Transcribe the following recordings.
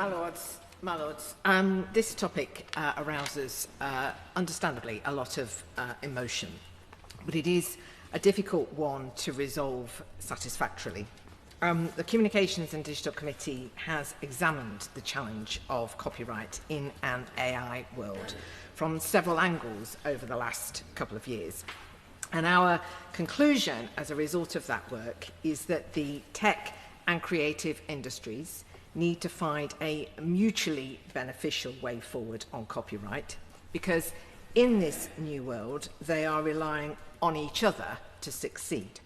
My Lords, this topic arouses, understandably, a lot of emotion, but it is a difficult one to resolve satisfactorily. The Communications and Digital Committee has examined the challenge of copyright in an AI world from several angles over the last couple of years. And our conclusion as a result of that work is that the tech and creative industries need to find a mutually beneficial way forward on copyright, because in this new world they are relying on each other to succeed.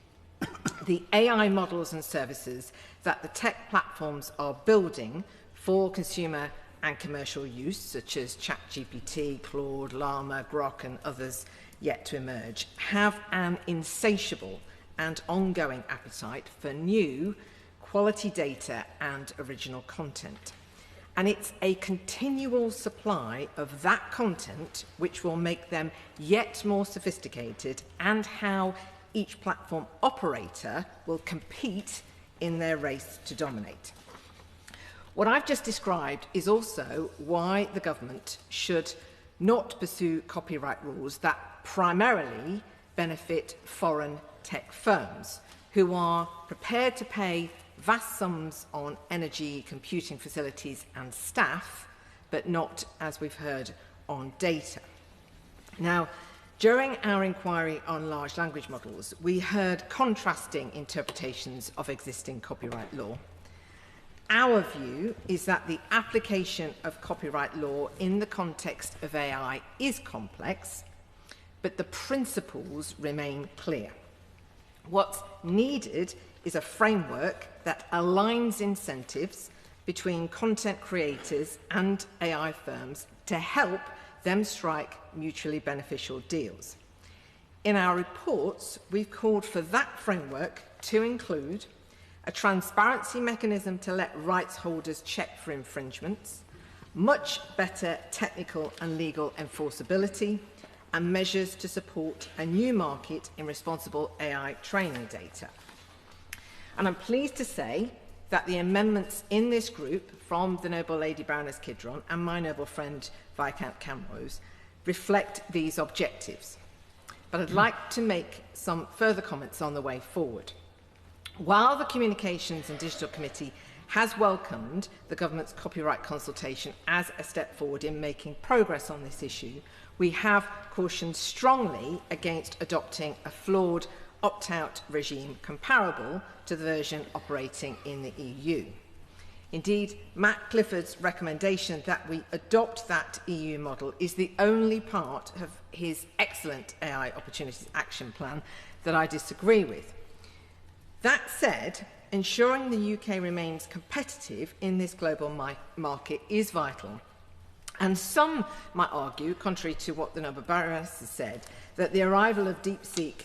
The AI models and services that the tech platforms are building for consumer and commercial use, such as ChatGPT, Claude, Llama, Grok and others yet to emerge, have an insatiable and ongoing appetite for new quality data and original content. And it's a continual supply of that content which will make them yet more sophisticated, and how each platform operator will compete in their race to dominate. What I've just described is also why the government should not pursue copyright rules that primarily benefit foreign tech firms who are prepared to pay vast sums on energy, computing facilities and staff, but not, as we've heard, on data. Now, during our inquiry on large language models, we heard contrasting interpretations of existing copyright law. Our view is that the application of copyright law in the context of AI is complex, but the principles remain clear. What's needed is a framework that aligns incentives between content creators and AI firms to help them strike mutually beneficial deals. In our reports, we've called for that framework to include a transparency mechanism to let rights holders check for infringements, much better technical and legal enforceability, and measures to support a new market in responsible AI training data. And I'm pleased to say that the amendments in this group from the Noble Lady Baroness Kidron and my noble friend Viscount Camrose reflect these objectives. But I'd like to make some further comments on the way forward. While the Communications and Digital Committee has welcomed the government's copyright consultation as a step forward in making progress on this issue, we have cautioned strongly against adopting a flawed opt-out regime comparable to the version operating in the EU. Indeed, Matt Clifford's recommendation that we adopt that EU model is the only part of his excellent AI Opportunities Action Plan that I disagree with. That said, ensuring the UK remains competitive in this global market is vital. And some might argue, contrary to what the Noble Baroness has said, that the arrival of DeepSeek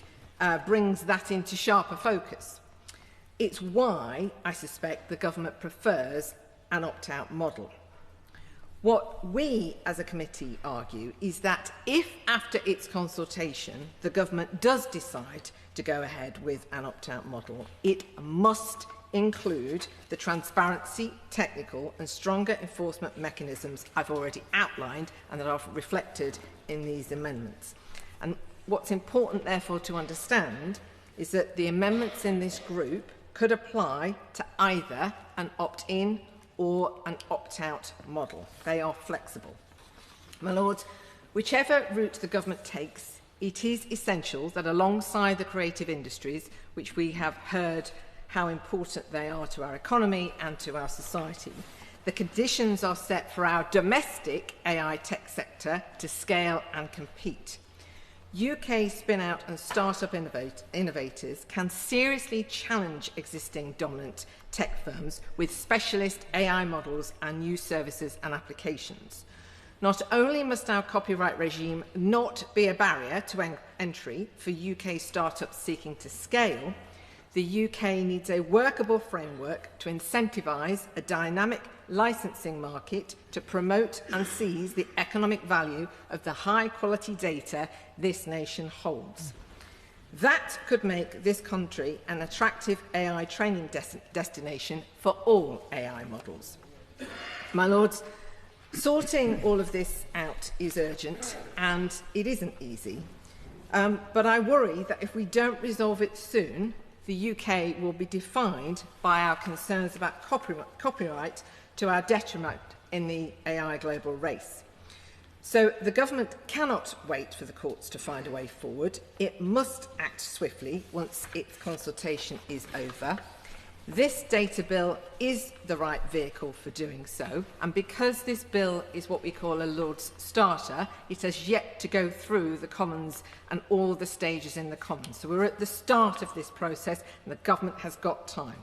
brings that into sharper focus. It's why, I suspect, the government prefers an opt-out model. What we as a committee argue is that if, after its consultation, the government does decide to go ahead with an opt-out model, it must include the transparency, technical and stronger enforcement mechanisms I've already outlined and that are reflected in these amendments. And what's important, therefore, to understand is that the amendments in this group could apply to either an opt-in or an opt-out model. They are flexible. My Lords, whichever route the government takes, it is essential that alongside the creative industries, which we have heard how important they are to our economy and to our society, the conditions are set for our domestic AI tech sector to scale and compete. UK spin-out and start-up innovators can seriously challenge existing dominant tech firms with specialist AI models and new services and applications. Not only must our copyright regime not be a barrier to entry for UK start-ups seeking to scale, the UK needs a workable framework to incentivise a dynamic licensing market to promote and seize the economic value of the high-quality data this nation holds. That could make this country an attractive AI training destination for all AI models. My Lords, sorting all of this out is urgent and it isn't easy. But I worry that if we don't resolve it soon, the UK will be defined by our concerns about copyright to our detriment in the AI global race. So the government cannot wait for the courts to find a way forward. It must act swiftly once its consultation is over. This data bill is the right vehicle for doing so, and because this bill is what we call a Lord's starter, it has yet to go through the Commons and all the stages in the Commons. So we're at the start of this process and the government has got time.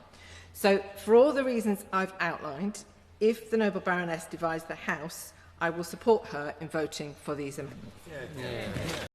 So for all the reasons I've outlined, if the Noble Baroness divides the House, I will support her in voting for these amendments.